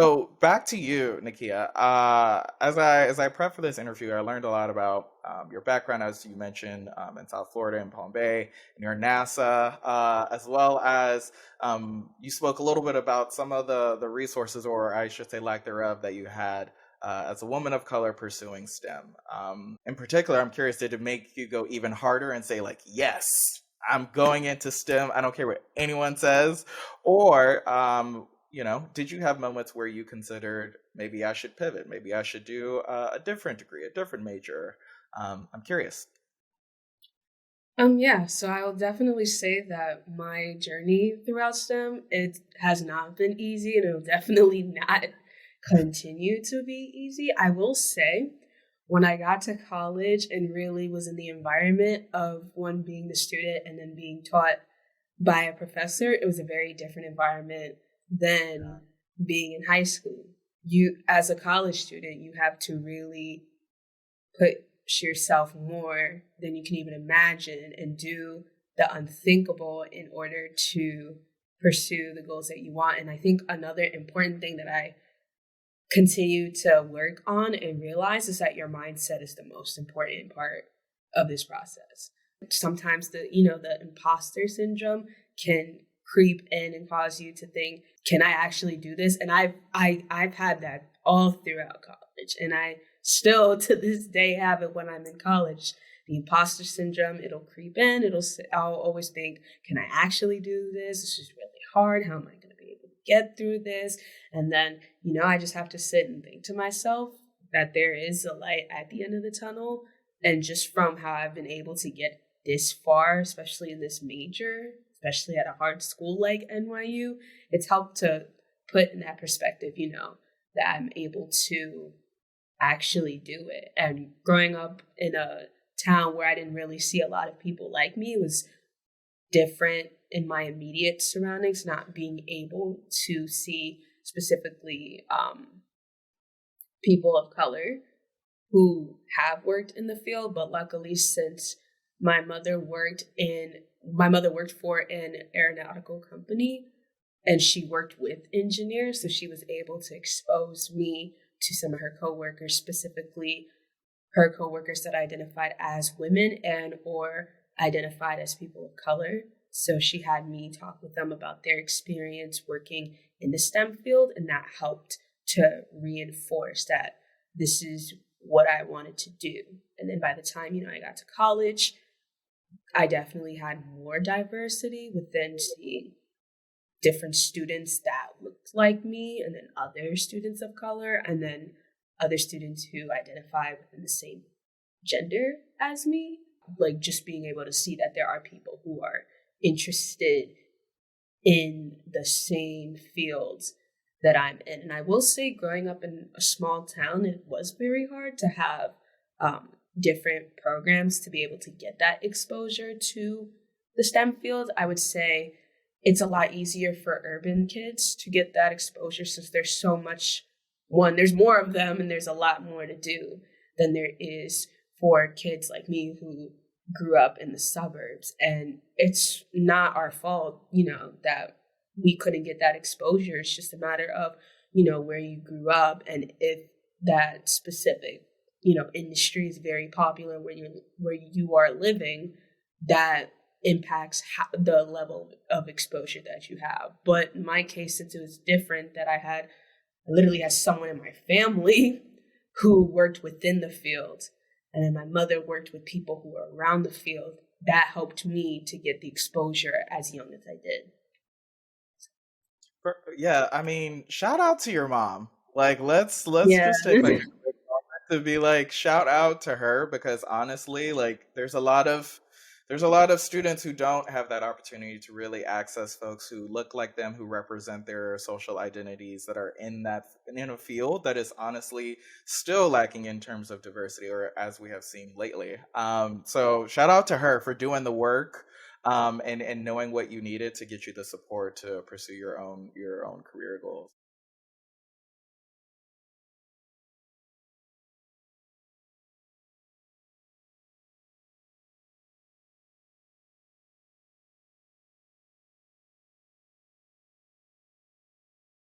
So back to you, Nakia. As I prep for this interview, I learned a lot about your background, as you mentioned, in South Florida, in Palm Bay, and your NASA, as well as you spoke a little bit about some of the resources, or I should say, lack thereof, that you had as a woman of color pursuing STEM. In particular, I'm curious, did it make you go even harder and say, like, yes, I'm going into STEM. I don't care what anyone says, or did you have moments where you considered maybe I should pivot, maybe I should do a different degree, a different major? I'm curious. Yeah, so I will definitely say that my journey throughout STEM, it has not been easy and it'll definitely not continue to be easy. I will say when I got to college and really was in the environment of one being the student and then being taught by a professor, it was a very different environment than being in high school. You, as a college student, you have to really put yourself more than you can even imagine and do the unthinkable in order to pursue the goals that you want. And I think another important thing that I continue to work on and realize is that your mindset is the most important part of this process. Sometimes the imposter syndrome can creep in and cause you to think, can I actually do this? And I've had that all throughout college, and I still to this day have it when I'm in college. The imposter syndrome, it'll creep in. I'll always think, can I actually do this? This is really hard. How am I going to be able to get through this? And then, I just have to sit and think to myself that there is a light at the end of the tunnel. And just from how I've been able to get this far, especially in this major, especially at a hard school like NYU, it's helped to put in that perspective, that I'm able to actually do it. And growing up in a town where I didn't really see a lot of people like me, it was different in my immediate surroundings, not being able to see specifically people of color who have worked in the field. But luckily, since my mother worked for an aeronautical company, and she worked with engineers, so she was able to expose me to some of her coworkers, specifically her coworkers that identified as women and or identified as people of color. So she had me talk with them about their experience working in the STEM field, and that helped to reinforce that this is what I wanted to do. And then by the time, I got to college, I definitely had more diversity within seeing different students that looked like me, and then other students of color, and then other students who identify within the same gender as me. Like just being able to see that there are people who are interested in the same fields that I'm in. And I will say, growing up in a small town, it was very hard to have different programs to be able to get that exposure to the STEM field. I would say it's a lot easier for urban kids to get that exposure since there's so much, there's more of them and there's a lot more to do than there is for kids like me who grew up in the suburbs. And it's not our fault, that we couldn't get that exposure. It's just a matter of, where you grew up and if that specific, industry is very popular where you are living, that impacts the level of exposure that you have. But in my case, since it was different, that I literally had someone in my family who worked within the field, and then my mother worked with people who were around the field. That helped me to get the exposure as young as I did. Yeah, I mean, shout out to your mom. Like, let's Yeah. just take like a quick moment to be like, shout out to her, because honestly, like, there's a lot of students who don't have that opportunity to really access folks who look like them, who represent their social identities, that are in a field that is honestly still lacking in terms of diversity, or as we have seen lately. So shout out to her for doing the work, and knowing what you needed to get you the support to pursue your own career goals.